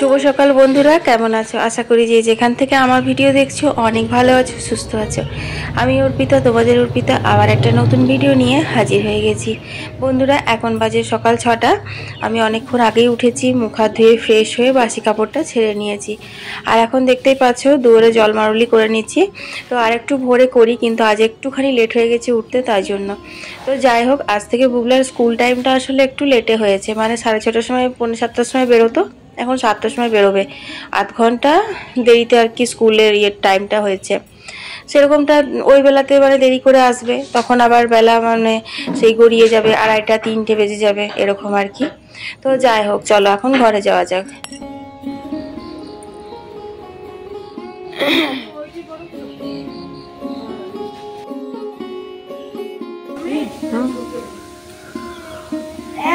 শুভ সকাল বন্ধুরা, কেমন আছো? আশা করি যে যেখান থেকে আমার ভিডিও দেখছো অনেক ভালো আছো, সুস্থ আছো। আমি অর্পিতা, তোমাদের অর্পিতা, আবার একটা নতুন ভিডিও নিয়ে হাজির হয়ে গেছি। বন্ধুরা, এখন বাজে সকাল 6টা। আমি অনেকক্ষণ আগেই উঠেছি, মুখ হাত ধুয়ে ফ্রেশ হয়ে বাসি কাপড়টা ছেড়ে নিয়েছি। আর এখন দেখতেই পাচ্ছ দুয়ারে জল মারুলি করে নিচ্ছি। তো আর একটু ভোরে করি, কিন্তু আজ একটুখানি লেট হয়ে গেছে উঠতে, তাই জন্য। তো যাই হোক, আজ থেকে বুবলার স্কুল টাইমটা আসলে একটু লেটে হয়েছে, মানে 6:30টার সময়, 6:45টার সময় বেরোতো, এখন 7টার সময় বেরোবে। আধ ঘন্টা দেরিতে আর কি স্কুলের টাইমটা হয়েছে। সেরকমটা ওই বেলাতে মানে দেরি করে আসবে, তখন আবার বেলা মানে সেই গড়িয়ে যাবে, 2:30 3টে বেজে যাবে, এরকম আর কি। তো যাই হোক, চলো এখন ঘরে যাওয়া যাক।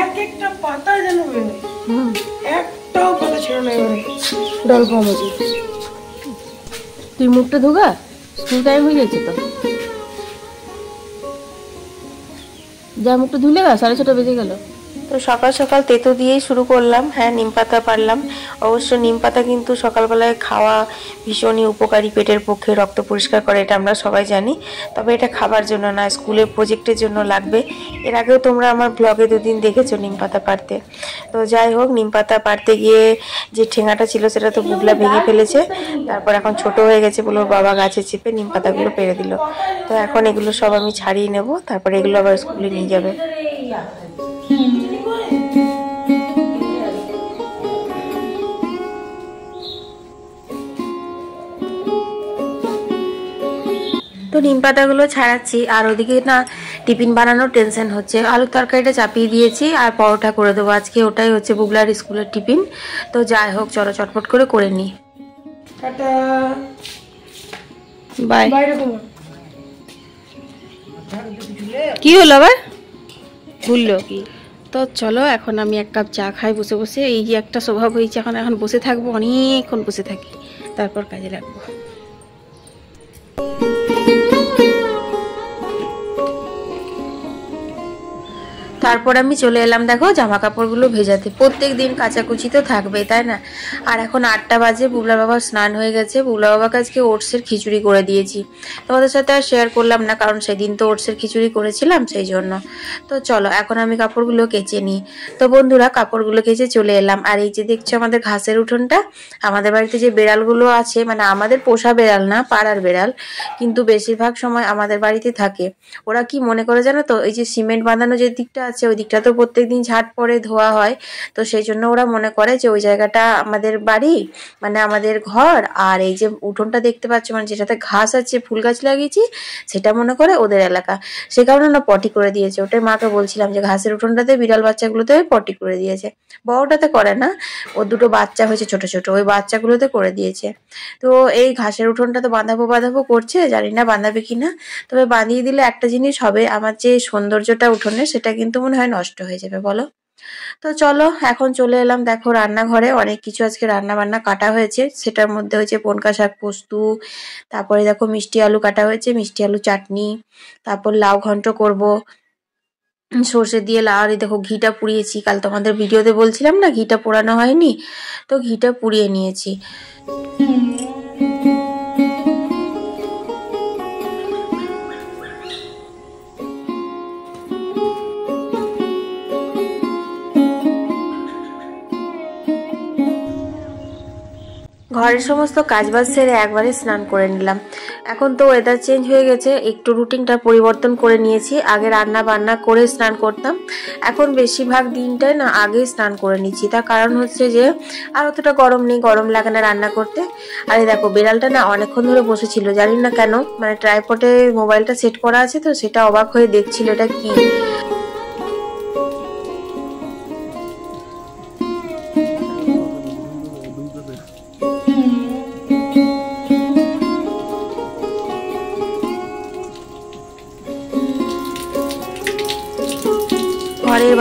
এক একটা পাতা যেন একটাও পাতা ছিল না, এবারে ডল কম হয়েছে। তুই মুখটা ধোগা, স্কুল টাইম হয়ে যাচ্ছে তো। যা মুখটা ধুলে গা, 6:30 বেজে গেল। তো সকাল সকাল তেতো দিয়েই শুরু করলাম। হ্যাঁ, নিম পাতা পারলাম। অবশ্য নিম পাতা কিন্তু সকালবেলায় খাওয়া ভীষণই উপকারী, পেটের পক্ষে, রক্ত পরিষ্কার করে, এটা আমরা সবাই জানি। তবে এটা খাবার জন্য না, স্কুলের প্রজেক্টের জন্য লাগবে। এর আগেও তোমরা আমার ব্লগে 2 দিন দেখেছো নিম পাতা পারতে। তো যাই হোক, নিম পাতা পারতে গিয়ে যে ঠেঙাটা ছিল সেটা তো বুবলা ভেঙে ফেলেছে। তারপর এখন ছোট হয়ে গেছে বলে ওর বাবা গাছে চেপে নিম পাতাগুলো পেরে দিল। তো এখন এগুলো সব আমি ছাড়িয়ে নেব, তারপরে এগুলো আবার স্কুলে নিয়ে যাবে। তো নিম পাতাগুলো ছাড়াচ্ছি, আর ওদিকে না টিফিন বানানোর টেনশন হচ্ছে। আলুর তরকারিটা চাপিয়ে দিয়েছি, আর পরোটা করে দেবো আজকে, ওটাই হচ্ছে বুবলার স্কুলের টিফিন। তো যাই হোক, চলো চটপট করে নিই। Ta-ta, bye. কি হলো আবার? ভুললো কি? তো চলো এখন আমি 1 কাপ চা খাই বসে বসে। এই যে একটা স্বভাব হয়েছে, এখন বসে থাকবো, অনেকক্ষণ বসে থাকি, তারপর কাজে লাগবো। তারপর আমি চলে এলাম, দেখো জামা কাপড়গুলো ভেজাতে। প্রত্যেক দিন কাচাকুচি তো থাকবেই, তাই না? আর এখন 8টা বাজে, বুবলা বাবার স্নান হয়ে গেছে। বুবলা বাবাকে আজকে ওটসের খিচুড়ি করে দিয়েছি। তোমাদের সাথে আর শেয়ার করলাম না, কারণ সেদিন তো ওটসের খিচুড়ি করেছিলাম, সেই জন্য। তো চলো এখন আমি কাপড়গুলো কেচে নিই। তো বন্ধুরা, কাপড়গুলো কেচে চলে এলাম। আর এই যে দেখছো আমাদের ঘাসের উঠোনটা, আমাদের বাড়িতে যে বেড়ালগুলো আছে, মানে আমাদের পোষা বেড়াল না, পাড়ার বেড়াল, কিন্তু বেশিরভাগ সময় আমাদের বাড়িতে থাকে। ওরা কি মনে করে জানো তো, এই যে সিমেন্ট বাঁধানো যে দিকটা আছে, ওই দিকটা তো প্রত্যেকদিন ঝাঁট পরে ধোয়া হয়। তো সেই জন্য ওরা মনে করে যে ওই জায়গাটা আমাদের বাড়ি, মানে আমাদের ঘর। আর এই যে উঠোনটা দেখতে পাচ্ছ, মানে যেটাতে ঘাস আছে, ফুল গাছ লাগিয়েছি, সেটা মনে করে ওদের এলাকা। সে কারণে না পটি করে দিয়েছে। ওটাই মাকে বলছিলাম যে ঘাসের উঠোনটাতে বিড়াল বাচ্চাগুলোতে পটি করে দিয়েছে, বড়টাতে করে না। ওর 2টো বাচ্চা হয়েছে ছোট ছোট, ওই বাচ্চাগুলোতে করে দিয়েছে। তো এই ঘাসের উঠোনটা তো বাঁধাবো করছে, জানি না বাঁধাবে কিনা। তবে বাঁধিয়ে দিলে একটা জিনিস হবে, আমার যে সৌন্দর্যটা উঠোনের, সেটা কিন্তু মনে হয় নষ্ট হয়ে যাবে, বলো? তো চলো এখন চলে এলাম, দেখো রান্নাঘরে অনেক কিছু আজকে রান্না বান্না কাটা হয়েছে। সেটার মধ্যে হয়েছে পনকা শাক পোস্ত, তারপরে দেখো মিষ্টি আলু কাটা হয়েছে, মিষ্টি আলু চাটনি, তারপর লাউ ঘন্ট করব সর্ষে দিয়ে লাউ। আর দেখো ঘিটা পুড়িয়েছি, কাল তোমাদের ভিডিওতে বলছিলাম না ঘিটা পোড়ানো হয়নি, তো ঘিটা পুড়িয়ে নিয়েছি। ঘরের সমস্ত কাজবাজ সেরে একবারে স্নান করে নিলাম। এখন তো ওয়েদার চেঞ্জ হয়ে গেছে, একটু রুটিনটা পরিবর্তন করে নিয়েছি। আগে রান্না বান্না করে স্নান করতাম, এখন বেশিরভাগ দিনটাই না আগে স্নান করে নিচ্ছি। তার কারণ হচ্ছে যে আর অতটা গরম নেই, গরম লাগে না রান্না করতে। আর এই দেখো বিড়ালটা না অনেকক্ষণ ধরে বসেছিল, জানি না কেন, মানে ট্রাইপডে মোবাইলটা সেট করা আছে তো, সেটা অবাক হয়ে দেখছিল এটা কি।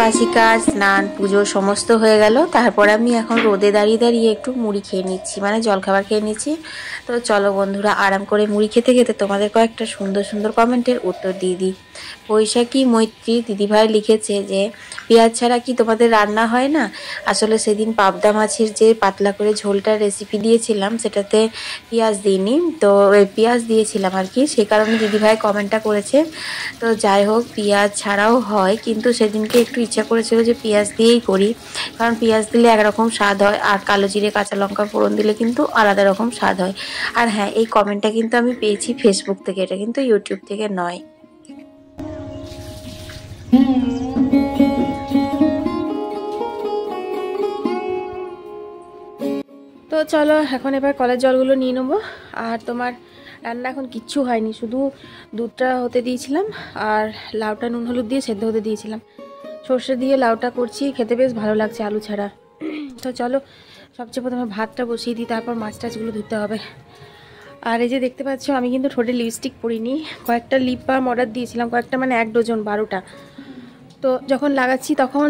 বাসি কাজ, স্নান, পুজো সমস্ত হয়ে গেল। তারপর আমি এখন রোদে দাঁড়িয়ে দাঁড়িয়ে একটু মুড়ি খেয়ে নিচ্ছি, মানে জলখাবার খেয়ে নিচ্ছি। তো চলো বন্ধুরা, আরাম করে মুড়ি খেতে খেতে তোমাদের কয়েকটা সুন্দর সুন্দর কমেন্টের উত্তর দিয়ে দিই। বৈশাখী মৈত্রী দিদিভাই লিখেছে যে পেঁয়াজ ছাড়া কি তোমাদের রান্না হয় না? আসলে সেদিন পাবদা মাছের যে পাতলা করে ঝোলটার রেসিপি দিয়েছিলাম সেটাতে পেঁয়াজ দিইনি, তো পেঁয়াজ দিয়েছিলাম আর কি, সেই কারণে দিদিভাই কমেন্টটা করেছে। তো যাই হোক, পেঁয়াজ ছাড়াও হয়, কিন্তু সেদিনকে একটু ইচ্ছা করেছিল যে পেঁয়াজ দিয়েই করি, কারণ পেঁয়াজ দিলে একরকম স্বাদ হয় আর কালো জিরে কাঁচা লঙ্কা ফোড়ন দিলে কিন্তু আলাদা রকম স্বাদ হয়। আর হ্যাঁ, এই কমেন্টটা কিন্তু আমি পেয়েছি ফেসবুক থেকে, এটা কিন্তু ইউটিউব থেকে নয়। তো চলো এখন এবার কলের জলগুলো নিয়ে নেবো। আর তোমার রান্না এখন কিচ্ছু হয়নি, শুধু দুধটা হতে দিয়েছিলাম আর লাউটা নুন হলুদ দিয়ে সেদ্ধ হতে দিয়েছিলাম। সর্ষে দিয়ে লাউটা করছি, খেতে বেশ ভালো লাগছে আলু ছাড়া। তো চলো সবচেয়ে প্রথমে ভাতটা বসিয়ে দিই, তারপর মাছ টাছগুলো ধুতে হবে। আর এই যে দেখতে পাচ্ছ, আমি কিন্তু ঠোঁটে লিপস্টিক পরিনি, কয়েকটা লিপ বাম অর্ডার দিয়েছিলাম, কয়েকটা মানে 1 ডজন 12টা। তো যখন লাগাচ্ছি তখন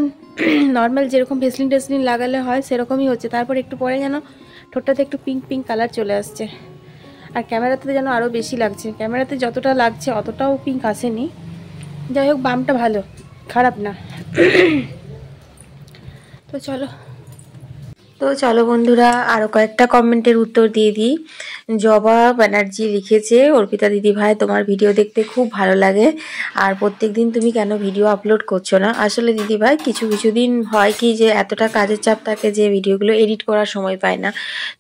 নর্মাল যেরকম ভেসলিন টেসলিন লাগালে হয় সেরকমই হচ্ছে, তারপর একটু পরে যেন ঠোঁটটাতে একটু পিঙ্ক পিঙ্ক কালার চলে আসছে। আর ক্যামেরাতে যেন আরও বেশি লাগছে, ক্যামেরাতে যতটা লাগছে অতটাও পিঙ্ক আসেনি। যাই হোক, বামটা ভালো, খারাপ না। তো চলো বন্ধুরা, আরও কয়েকটা কমেন্টের উত্তর দিয়ে দিই। জবা ব্যানার্জি লিখেছে, অর্পিতা দিদি ভাই তোমার ভিডিও দেখতে খুব ভালো লাগে, আর প্রত্যেক দিন তুমি কেন ভিডিও আপলোড করছো না? আসলে দিদি ভাই কিছু দিন হয় কি যে এতটা কাজের চাপ থাকে যে ভিডিওগুলো এডিট করার সময় পায় না,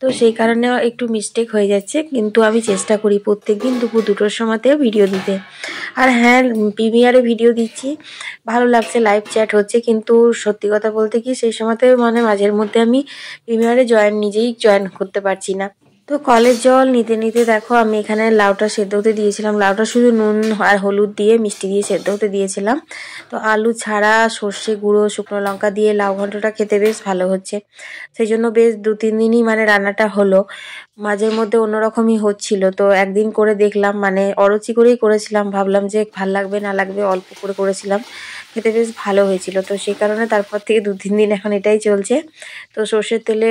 তো সেই কারণে একটু মিস্টেক হয়ে যাচ্ছে, কিন্তু আমি চেষ্টা করি প্রত্যেক দিন দুপুর 2টোর সময়তেও ভিডিও দিতে। আর হ্যাঁ, প্রিমিয়ারে ভিডিও দিচ্ছি, ভালো লাগছে, লাইভ চ্যাট হচ্ছে, কিন্তু সত্যি কথা বলতে কি সেই সময়তে মানে মাঝের মধ্যে আমি প্রিমিয়ারে নিজেই জয়েন করতে পারছি না। তো কলের জল নিতে নিতে দেখো আমি এখানে লাউটা সেদ্ধ হতে দিয়েছিলাম। লাউটা শুধু নুন আর হলুদ দিয়ে মিষ্টি দিয়ে সেদ্ধ হতে দিয়েছিলাম। তো আলু ছাড়া সর্ষে গুঁড়ো শুকনো লঙ্কা দিয়ে লাউ ঘন্টটা খেতে বেশ ভালো হচ্ছে, সেই জন্য বেশ 2-3 দিনই মানে রান্নাটা হলো। মাঝের মধ্যে অন্যরকমই হচ্ছিল, তো একদিন করে দেখলাম, মানে অরুচি করেই করেছিলাম, ভাবলাম যে ভাল লাগবে না লাগবে, অল্প করে করেছিলাম, খেতে বেশ ভালো হয়েছিল। তো সেই কারণে তারপর থেকে 2-3 দিন এখন এটাই চলছে। তো সর্ষের তেলে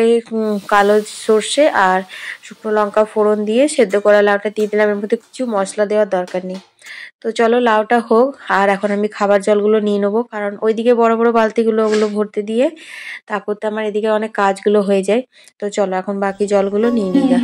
কালো সর্ষে আর শুকনো লঙ্কা ফোড়ন দিয়ে সেদ্ধ করা লাউটা দিয়ে দিলাম, এর মধ্যে কিছু মশলা দেওয়ার দরকার নেই। তো চলো লাউটা হোক, আর এখন আমি খাবার জলগুলো নিয়ে নেবো, কারণ ওইদিকে বড় বড় বালতিগুলো ওগুলো ভরতে দিয়ে তারপর তো আমার এদিকে অনেক কাজগুলো হয়ে যায়। তো চলো এখন বাকি জলগুলো নিয়ে নিই গা।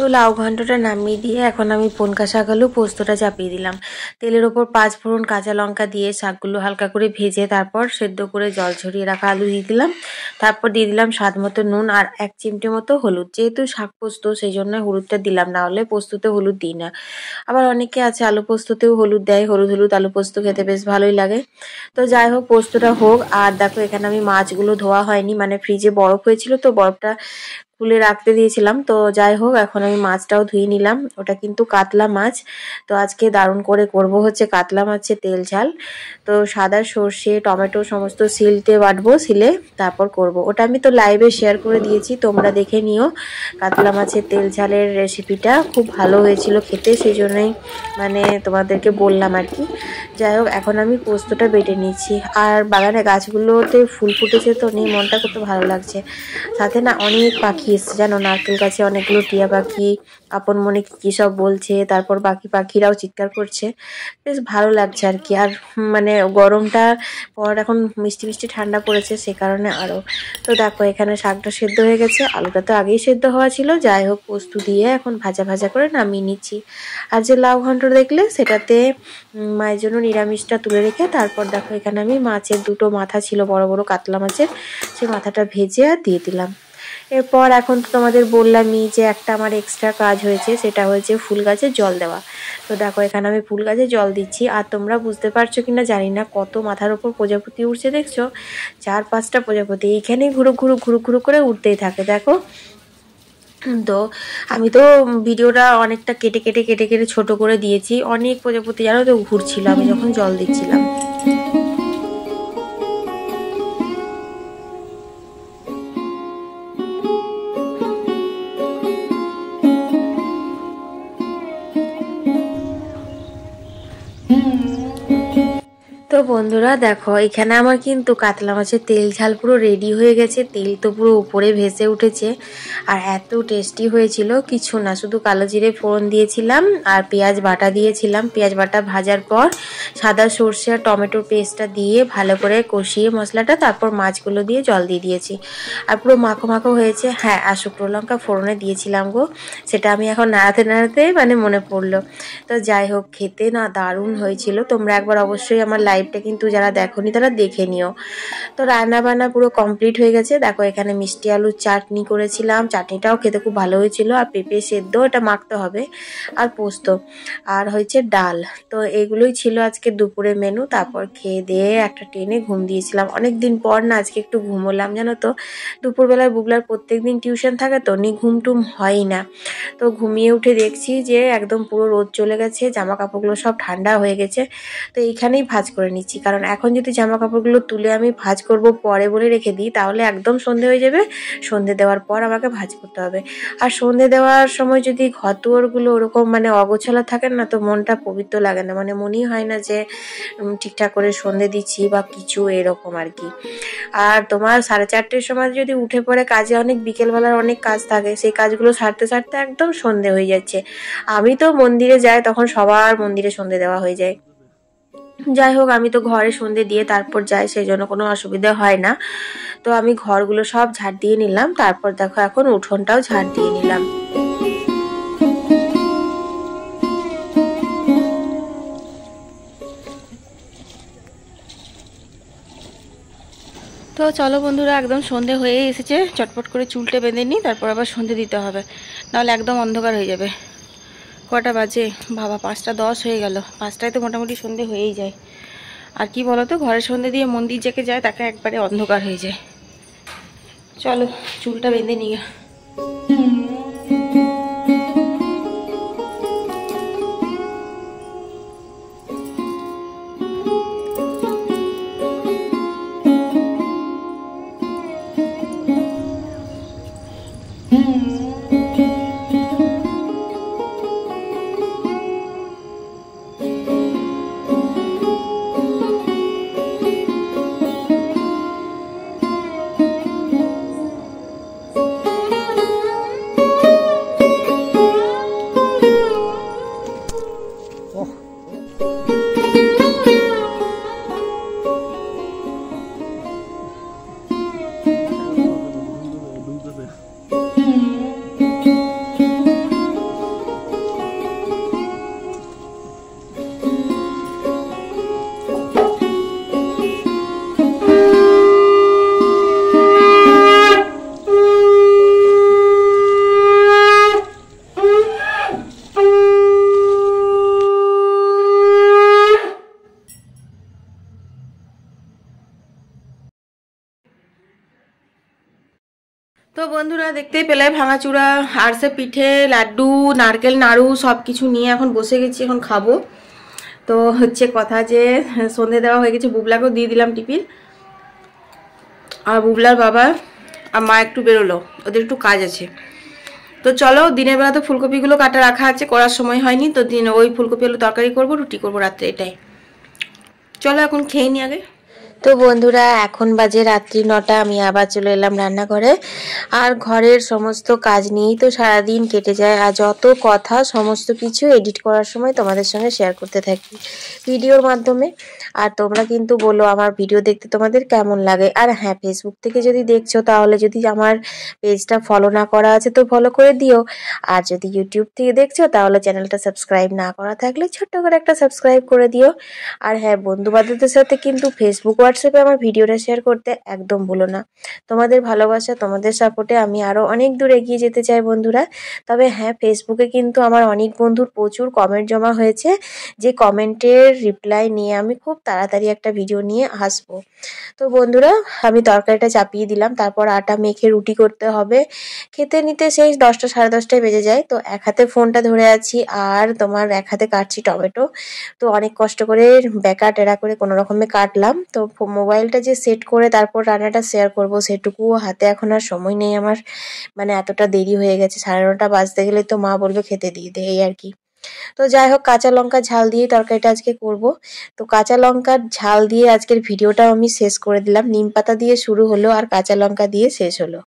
তো লাউ ঘন্টটা নামিয়ে দিয়ে এখন আমি পনকা শাক আলু পোস্তটা চাপিয়ে দিলাম। তেলের ওপর 5 ফোড়ন কাঁচা লঙ্কা দিয়ে শাকগুলো হালকা করে ভেজে তারপর সেদ্ধ করে জল ঝরিয়ে রাখা আলু দিয়ে দিলাম। তারপর দিয়ে দিলাম স্বাদ মতো নুন আর 1 চিমটে মতো হলুদ। যেহেতু শাক পোস্ত সেই জন্য হলুদটা দিলাম, না হলে পোস্ততে হলুদ দিই না। আবার অনেকে আছে আলু পোস্ততেও হলুদ দেয়, হলুদ আলু পোস্ত খেতে বেশ ভালোই লাগে। তো যাই হোক, পোস্তটা হোক। আর দেখো এখানে আমি মাছগুলো ধোয়া হয়নি, মানে ফ্রিজে বরফ হয়েছিল তো বরফটা খুলে রাখতে দিয়েছিলাম। তো যাই হোক, এখন আমি মাছটাও ধুয়ে নিলাম, ওটা কিন্তু কাতলা মাছ। তো আজকে দারুণ করে করব হচ্ছে কাতলা মাছের তেল ঝাল। তো সাদা সর্ষে টমেটো সমস্ত সিলতে বাটবো, সিলে তারপর করব। ওটা আমি তো লাইভে শেয়ার করে দিয়েছি, তোমরা দেখে নিও। কাতলা মাছের তেল ঝালের রেসিপিটা খুব ভালো হয়েছিল খেতে, সেই জন্যই মানে তোমাদেরকে বললাম আর কি। যাই হোক, এখন আমি পোস্তটা বেটে নিচ্ছি। আর বাগানে গাছগুলোতে ফুল ফুটেছে, তো নিয়ে মনটা কত ভালো লাগছে। সাথে না অনেক পাখি এসছে জানো, নারকেল গাছে অনেকগুলো টিয়া পাখি আপন মনে কি সব বলছে, তারপর বাকি পাখিরাও চিৎকার করছে, বেশ ভালো লাগছে আর কি। আর মানে গরমটা পর এখন মিষ্টি মিষ্টি ঠান্ডা পড়েছে, সে কারণে আরও। তো দেখো এখানে শাকটা সেদ্ধ হয়ে গেছে, আলুটা তো আগেই সেদ্ধ হওয়া ছিল, যাই হোক পোস্ত দিয়ে এখন ভাজা ভাজা করে নামিয়ে নিচ্ছি। আর যে লাউ ঘন্ট দেখলে সেটাতে মায়ের জন্য নিরামিষটা তুলে রেখে তারপর দেখো এখানে আমি মাছের দুটো মাথা ছিল, বড় বড় কাতলা মাছের, সেই মাথাটা ভেজে আর দিয়ে দিলাম। এরপর এখন তো তোমাদের বললামই যে একটা আমার এক্সট্রা কাজ হয়েছে, সেটা হয়েছে ফুল গাছে জল দেওয়া। তো দেখো এখানে আমি ফুল গাছে জল দিচ্ছি, আর তোমরা বুঝতে পারছো কিনা জানি না, কত মাথার ওপর প্রজাপতি উঠছে দেখছো, 4-5টা প্রজাপতি এইখানেই ঘুরু ঘুরু ঘুরু ঘুরু করে উঠতেই থাকে দেখো। তো আমি তো ভিডিওটা অনেকটা কেটে কেটে কেটে কেটে ছোট করে দিয়েছি, অনেক প্রজাপতি জানো তো ঘুরছিল আমি যখন জল দিচ্ছিলাম। তো বন্ধুরা দেখো এখানে আমার কিন্তু কাতলা মাছের তেল ঝাল পুরো রেডি হয়ে গেছে, তেল তো পুরো উপরে ভেসে উঠেছে, আর এত টেস্টি হয়েছিল কিছু না, শুধু কালো জিরে ফোড়ন দিয়েছিলাম আর পেঁয়াজ বাটা দিয়েছিলাম। পেঁয়াজ বাটা ভাজার পর সাদা সর্ষে আর টমেটোর পেস্টটা দিয়ে ভালো করে কষিয়ে মশলাটা, তারপর মাছগুলো দিয়ে জল দিয়ে দিয়েছি, আর পুরো মাখো মাখো হয়েছে। হ্যাঁ, আর শুকনো লঙ্কা ফোড়নে দিয়েছিলাম গো, সেটা আমি এখন নাড়াতে নাড়াতে মানে মনে পড়লো। তো যাই হোক খেতে না দারুণ হয়েছিল, তোমরা একবার অবশ্যই আমার লাইভটা কিন্তু যারা দেখোনি তারা দেখে নিও। তো রান্না বান্না পুরো কমপ্লিট হয়ে গেছে, দেখো এখানে মিষ্টি আলুর চাটনি করেছিলাম, চাটনিটাও খেতে খুব ভালো হয়েছিল, আর পেঁপে সেদ্ধ এটা মাখতে হবে, আর পোস্ত, আর হয়েছে ডাল। তো এগুলোই ছিল আজকে দুপুরে মেনু। তারপর খেয়ে দিয়ে একটা ট্রেনে ঘুম দিয়েছিলাম, অনেক দিন পর না আজকে একটু ঘুমোলাম জানো তো। দুপুরবেলায় বুবলার প্রত্যেকদিন টিউশন থাকে তো ঘুম টুম হয়ই না, তো ঘুমিয়ে উঠে দেখছি যে একদম পুরো রোদ চলে গেছে, জামা কাপড়গুলো সব ঠান্ডা হয়ে গেছে। তো এইখানেই ভাঁজ করে নিচ্ছি, কারণ এখন যদি জামা কাপড়গুলো তুলে আমি ভাঁজ করব পরে বলে রেখে দিই তাহলে একদম সন্ধে হয়ে যাবে, সন্ধে দেওয়ার পর আমাকে ভাঁজ করতে হবে। আর সন্ধে দেওয়ার সময় যদি ঘর দুয়ারগুলো ওরকম মানে অগোছালো থাকে না, তো মনটা পবিত্র লাগে না, মানে মনেই হয় না যে ঠিকঠাক করে সন্ধে দিচ্ছি বা কিছু এরকম আর কি। আর তোমার 4:30টার সময় যদি উঠে পড়ে কাজে, অনেক বিকেলবেলার অনেক কাজ থাকে, সেই কাজগুলো সারতে সারতে একদম সন্ধে হয়ে যাচ্ছে। আমি তো মন্দিরে যাই, তখন সবার মন্দিরে সন্ধে দেওয়া হয়ে যায়। যাই হোক আমি তো ঘরে সন্ধে দিয়ে তারপর যাই, সেই জন্য কোনো অসুবিধা হয় না। তো আমি ঘরগুলো সব ঝাড় দিয়ে নিলাম, তারপর দেখো এখন উঠোনটাও ঝাড় দিয়ে নিলাম। তো চলো বন্ধুরা, একদম সন্ধে হয়ে এসেছে, চটপট করে চুলটে বেঁধে নিই, তারপর আবার সন্ধে দিতে হবে, নাহলে একদম অন্ধকার হয়ে যাবে। কটা বাজে বাবা, 5:10 হয়ে গেল, 5টায় তো মোটামুটি সন্ধে হয়েই যায়। আর কি বলো তো, ঘরে সন্ধে দিয়ে মন্দির যাকে যায় তাকে একবারে অন্ধকার হয়ে যায়। চলো চুলটা বেঁধে নিয়ে। তো বন্ধুরা দেখতেই পেলে ভাঙাচুরা, আরসে পিঠে, লাড্ডু, নারকেল নাড়ু সব কিছু নিয়ে এখন বসে গেছি, এখন খাবো। তো হচ্ছে কথা যে সন্ধে দেওয়া হয়ে গেছে, বুবলাকেও দিয়ে দিলাম টিফিন, আর বুবলার বাবা আর মা একটু বেরোলো, ওদের একটু কাজ আছে। তো চলো, দিনের বেলা তো ফুলকপিগুলো কাটা রাখা আছে, করার সময় হয়নি, তো ওই ফুলকপি আলু তরকারি করবো, রুটি করবো রাত্রে, এটাই। চলো এখন খেয়ে নি আগে। তো বন্ধুরা এখন বাজে রাত্রি 9টা, আমি আবার চলে এলাম রান্নাঘরে। আর ঘরের সমস্ত কাজ নিয়েই তো সারাদিন কেটে যায়, আর যত কথা সমস্ত কিছু এডিট করার সময় তোমাদের সঙ্গে শেয়ার করতে থাকি ভিডিওর মাধ্যমে। আর তোমরা কিন্তু বলো আমার ভিডিও দেখতে তোমাদের কেমন লাগে। আর হ্যাঁ, ফেসবুক থেকে যদি দেখছো তাহলে যদি আমার পেজটা ফলো না করা আছে তো ফলো করে দিও। আর যদি ইউটিউব থেকে দেখছো তাহলে চ্যানেলটা সাবস্ক্রাইব না করা থাকলে ছোট্ট করে একটা সাবস্ক্রাইব করে দিও। আর হ্যাঁ, বন্ধু বান্ধবদের সাথে কিন্তু ফেসবুক হোয়াটসঅ্যাপে আমার ভিডিওটা শেয়ার করতে একদম ভুলো না। তোমাদের ভালোবাসা, তোমাদের সাপোর্টে আমি আরও অনেক দূর এগিয়ে যেতে চাই বন্ধুরা। তবে হ্যাঁ, ফেসবুকে কিন্তু আমার অনেক বন্ধুর প্রচুর কমেন্ট জমা হয়েছে, যে কমেন্টের রিপ্লাই নিয়ে আমি খুব তাড়াতাড়ি একটা ভিডিও নিয়ে আসবো। তো বন্ধুরা, আমি তরকারিটা চাপিয়ে দিলাম, তারপর আটা মেখে রুটি করতে হবে। খেতে নিতে সেই 10টা সাড়ে 10টায় বেজে যায়। তো এক হাতে ফোনটা ধরে আছি আর তোমার এক হাতে কাটছি টমেটো। তো অনেক কষ্ট করে বেঁকা টেরা করে কোনো রকমে কাটলাম। তো মোবাইলটা যে সেট করে তারপর রান্নাটা শেয়ার করব সেটুকুও হাতে এখন আর সময় নেই আমার। মানে এতটা দেরি হয়ে গেছে, 9:30 বাজতে গেলে তো মা বলবে খেতে দিয়ে দে, এই আর কি। তো যাই হোক, কাঁচা লঙ্কা ঝাল দিয়ে তরকারিটা আজকে করব। তো কাঁচা লঙ্কার ঝাল দিয়ে আজকের ভিডিওটাও আমি শেষ করে দিলাম। নিম পাতা দিয়ে শুরু হলো আর কাঁচা লঙ্কা দিয়ে শেষ হলো।